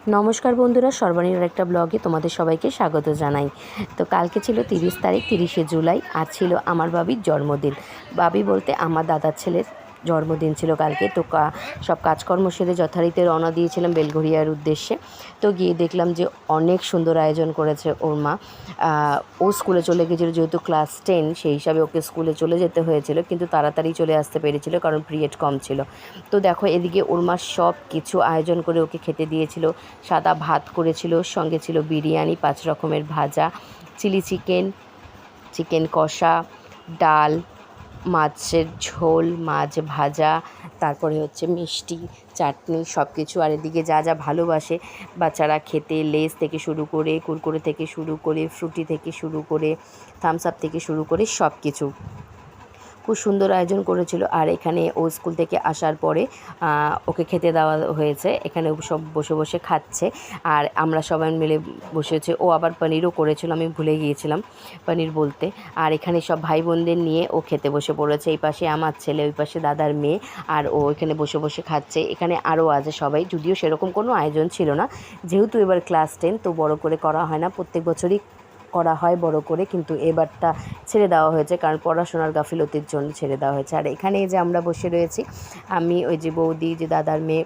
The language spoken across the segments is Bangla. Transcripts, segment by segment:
নমস্কার বন্ধুরা, সর্বাণীর একটা ব্লগে তোমাদের সবাইকে স্বাগত জানাই। তো কালকে ছিল 30 তারিখ, 30শে জুলাই, আর ছিল আমার বাবির জন্মদিন। বাবি বলতে আমার দাদার ছেলের জন্মদিন ছিল কালকে। তো সব কাজকর্ম সেরে যথারীতি রওনা দিয়েছিলাম বেলঘরিয়ার উদ্দেশ্যে। তো গিয়ে দেখলাম যে অনেক সুন্দর আয়োজন করেছে ওর মা। ও স্কুলে চলে গিয়েছিলো, যেহেতু ক্লাস 10, সেই হিসাবে ওকে স্কুলে চলে যেতে হয়েছিল, কিন্তু তাড়াতাড়ি চলে আসতে পেরেছিল কারণ পিরিয়ড কম ছিল। তো দেখো, এদিকে ওর মা সব কিছু আয়োজন করে ওকে খেতে দিয়েছিল। সাদা ভাত করেছিল, সঙ্গে ছিল বিরিয়ানি, 5 রকমের ভাজা, চিলি চিকেন, চিকেন কষা, ডাল, মাছের ঝোল, মাছ ভাজা, তারপরে হচ্ছে মিষ্টি, চাটনি, সব কিছু। আর এদিকে যা যা ভালোবাসে বাচ্চারা খেতে, লেস থেকে শুরু করে, কুরকুরে থেকে শুরু করে, ফ্রুটি থেকে শুরু করে, থামস আপ থেকে শুরু করে সব কিছু খুব সুন্দর আয়োজন করেছিল। আর এখানে ও স্কুল থেকে আসার পরে ওকে খেতে দেওয়া হয়েছে। এখানে সব বসে বসে খাচ্ছে, আর আমরা সবাই মিলে বসেছে। ও আবার পনিরও করেছিল, আমি ভুলে গিয়েছিলাম পনির বলতে। আর এখানে সব ভাই বোনদের নিয়ে ও খেতে বসে পড়েছে। এই পাশে আমার ছেলে, ওই পাশে দাদার মেয়ে, আর ও এখানে বসে বসে খাচ্ছে। এখানে আরও আছে সবাই, যদিও সেরকম কোনো আয়োজন ছিল না, যেহেতু এবার ক্লাস 10, তো বড় করে করা হয় না। প্রত্যেক বছরই করা হয় বড় করে, কিন্তু এবারটা ছেড়ে দেওয়া হয়েছে কারণ পড়াশোনার গাফিলতির জন্য ছেড়ে দেওয়া হয়েছে। আর এখানে যে আমরা বসে রয়েছি, আমি, ওই যে বৌদি, যে দাদার মেয়ে,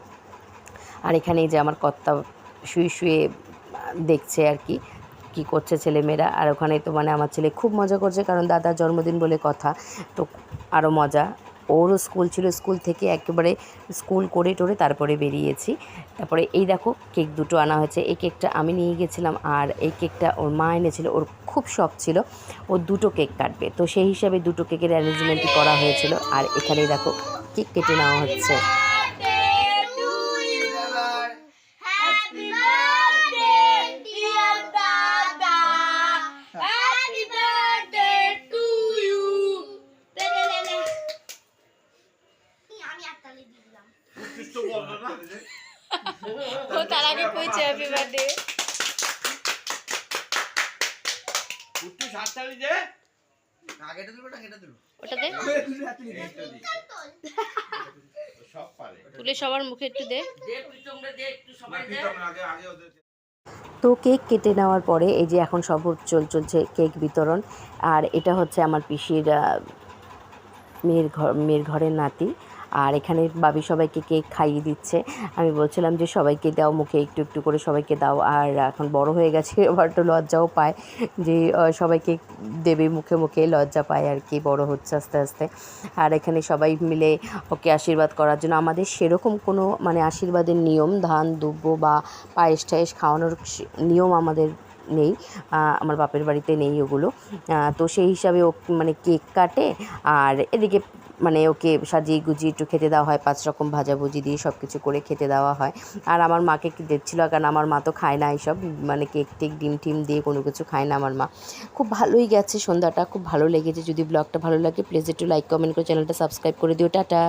আর এখানে যে আমার কর্তা শুয়ে শুয়ে দেখছে আর কি কী করছে ছেলেমেয়েরা। আর ওখানে তো মানে আমার ছেলে খুব মজা করছে, কারণ দাদার জন্মদিন বলে কথা, তো আরও মজা। ওরও স্কুল ছিল, স্কুল থেকে একেবারে স্কুল করে টোরে তারপরে বেরিয়েছি। তারপরে এই দেখো, কেক দুটো আনা হয়েছে। এই কেকটা আমি নিয়ে গেছিলাম, আর এই কেকটা ওর মা এনেছিল। ওর খুব শখ ছিল ও দুটো কেক কাটবে, তো সেই হিসাবে দুটো কেকের অ্যারেঞ্জমেন্টই করা হয়েছিল। আর এখানে দেখো কেক কেটে নেওয়া হচ্ছে। ও তার আগে কইছে হ্যাপি বার্থডে। পুট্টু সাততালি দে। আগেটা দিল না, এটা দিল। ওটা দে। সব পারে। তুলে সবার মুখে একটু দে। দে পিটমটা দে, একটু সবাই দে। পিটম আগে আগে ওদের। তো কেক কেটে নেওয়ার পরে এই যে এখন সব চলছে কেক বিতরণ। আর এটা হচ্ছে আমার পিসির মেয়ের ঘরের নাতি। আর এখানে বাবি সবাইকে কেক খাইয়ে দিচ্ছে। আমি বলছিলাম যে সবাইকে দাও, মুখে একটু একটু করে সবাইকে দাও। আর এখন বড় হয়ে গেছে, এবার তো লজ্জাও পায় যে সবাইকে দেবে, মুখে মুখে লজ্জা পায় আর কি, বড় হচ্ছে আস্তে আস্তে। আর এখানে সবাই মিলে ওকে আশীর্বাদ করার জন্য, আমাদের সেরকম কোনো মানে আশীর্বাদের নিয়ম, ধান দুব্য বা পায়েস টায়েস খাওয়ানোর নিয়ম আমাদের নেই, আমার বাপের বাড়িতে নেই ওগুলো। তো সেই হিসাবে ও মানে কেক কাটে, আর এদিকে মানে ওকে সাজিয়ে গুজিয়ে একটু খেতে দেওয়া হয়, 5 রকম ভাজাভুজি দিয়ে সব কিছু করে খেতে দেওয়া হয়। আর আমার মাকে কি দিচ্ছিলো, কারণ আমার মা তো খায় না এইসব, মানে কেক টেক ডিম টিম দিয়ে কোনো কিছু খায় না আমার মা। খুব ভালোই গেছে সন্ধ্যাটা, খুব ভালো লেগেছে। যদি ব্লগটা ভালো লাগে প্লিজ একটু লাইক কমেন্ট করে চ্যানেলটা সাবস্ক্রাইব করে দিও। টাটা।